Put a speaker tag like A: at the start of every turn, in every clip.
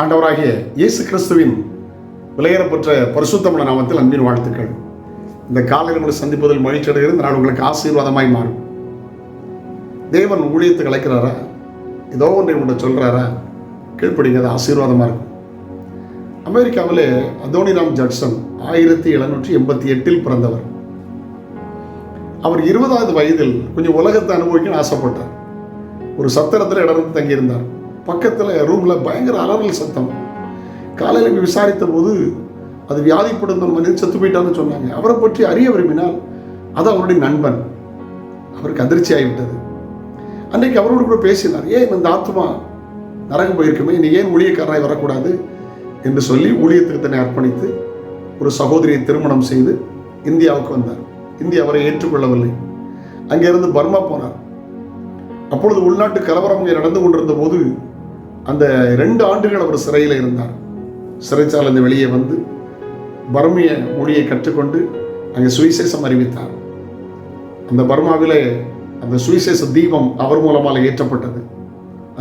A: ஆண்டவராகிய இயேசு கிறிஸ்துவின் விலையேறப்பெற்ற பரிசுத்தமுள்ள நாமத்தில் அன்பின் வாழ்த்துக்கள். இந்த காலையில் உங்களை சந்திப்பதில் மகிழ்ச்சி அடைகிறது. இந்த நாள் உங்களுக்கு ஆசீர்வாதமாய் மாறும். தேவன் ஊழியத்துக்கு அழைக்கிறாரா, ஏதோ ஒன்றை உங்கள்கிட்ட சொல்கிறாரா, கீழ்ப்படிங்க, அது ஆசீர்வாதமாக இருக்கும். அமெரிக்காவிலே அதோனிராம் ஜட்சன் 1788 பிறந்தவர். அவர் 20வது வயதில் கொஞ்சம் உலகத்தை அனுபவிக்கணும்னு ஆசைப்பட்டார். ஒரு சத்திரத்தில் இடர்ந்து தங்கியிருந்தார். பக்கத்தில் ரூமில் பயங்கர அலறல் சத்தம். காலையில் விசாரித்த போது அது வியாதிப்படுத்த மனிதன் செத்து போயிட்டான்னு சொன்னாங்க. அவரை பற்றி அறிய விரும்பினால் அது அவருடைய நண்பன். அவருக்கு அதிர்ச்சி ஆகிவிட்டது. அன்றைக்கு அவரோடு கூட பேசினார். ஏன் இந்த ஆத்மா நரகம் போயிருக்குமே, நீ ஏன் ஊழியக்காரராய் வரக்கூடாது என்று சொல்லி ஊழியத்துக்கு தன்னை அர்ப்பணித்து ஒரு சகோதரியை திருமணம் செய்து இந்தியாவுக்கு வந்தார். இந்தியா அவரை ஏற்றுக்கொள்ளவில்லை. அங்கிருந்து பர்மா போனார். அப்பொழுது உள்நாட்டு கலவரம் இங்கே நடந்து கொண்டிருந்த போது அந்த 2 ஆண்டுகள் அவர் சிறையில் இருந்தார். சிறைச்சாலை வெளியே வந்து பர்மிய மொழியை கற்றுக்கொண்டு அங்கே சுவிசேஷம் அறிவித்தார். அந்த பர்மாவிலே அந்த சுவிசேஷ தீபம் அவர் மூலமாக ஏற்றப்பட்டது.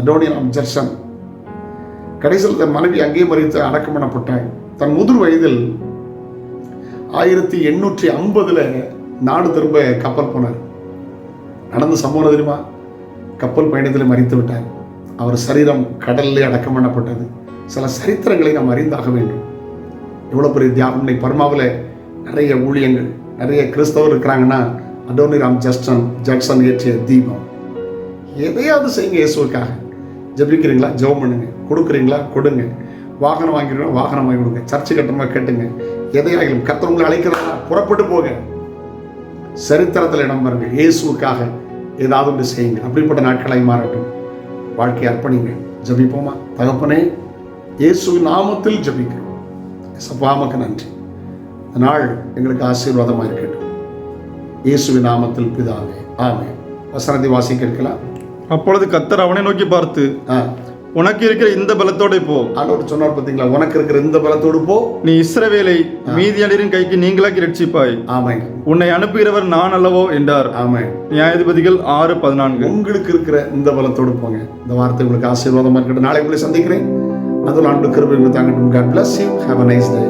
A: அதோனிராம் ஜட்சன் கடைசியில் தன் மனைவி அங்கே மறித்து அடக்கம் பண்ணப்பட்டார். தன் முதிர் வயதில் 1850 நாடு திரும்ப கப்பல் போனார். நடந்த சம்பவம் தெரியுமா? கப்பல் பயணத்தில் மறித்து விட்டார். அவர் சரீரம் கடலில் அடக்கம் பண்ணப்பட்டது. சில சரித்திரங்களை நாம் அறிந்தாக வேண்டும். எவ்வளோ பெரிய தியாகம்! இன்னைக்கு பர்மாவில் நிறைய ஊழியங்கள், நிறைய கிறிஸ்தவர் இருக்கிறாங்கன்னா அதோனிராம் ஜட்சன் ஏற்றிய தீபம். எதையாவது செய்யுங்க இயேசுவுக்காக. ஜபிக்கிறீங்களா, ஜெபம் பண்ணுங்க. கொடுக்குறீங்களா, கொடுங்க. வாகனம் வாங்கிறீங்களா, வாகனம் வாங்கி கொடுங்க. சர்ச்சை கட்டணமா கேட்டுங்க. எதையாகிலும் கர்த்தர் அழைக்கிறதா புறப்பட்டு போக. சரித்திரத்தில் இடம் பாருங்க. இயேசுவுக்காக ஏதாவது ஒன்று செய்யுங்க. அப்படிப்பட்ட நாட்களாய் மாறட்டும். வாழ்க்கையை அர்ப்பணிங்க. ஜபிப்போமா? தகப்பனே, இயேசுவின் நாமத்தில் ஜபிக்கிறோம். சபாமக்கு நன்றி. இந்த நாள் எங்களுக்கு ஆசீர்வாதமாக இருக்கட்டும். இயேசுவின் நாமத்தில் பிதாவே, ஆமென். வசனத்தை வாசிக்க இருக்கலாம்.
B: அப்பொழுது கர்த்தர் அவனை நோக்கி பார்த்து, உனக்கு இருக்கிற இந்த பலத்தோடு போ.
A: ஆண்டவர் சொன்னார் பார்த்தீங்களா, உனக்கு இருக்கிற இந்த பலத்தோடு போ.
B: நீ இஸ்ரவேலை மீதியானியரின் கைக்கு நீங்களாக்கி ரட்சிப்பாய்.
A: ஆமென்.
B: உன்னை அனுப்புகிறவர் நான் அல்லவோ என்றார்.
C: ஆமென்.
B: நியாயாதிபதிகள் 6:14.
A: உங்களுக்கு இருக்கிற இந்த பலத்தோடு போங்க. இந்த வார்த்தை உங்களுக்கு ஆசீர்வாதமாக இருக்கட்டும். நாளை உங்களை சந்திக்கிறேன். அதுவும் ஆண்டு கிருபை தாங்கட்டும். God bless you. Have a nice day.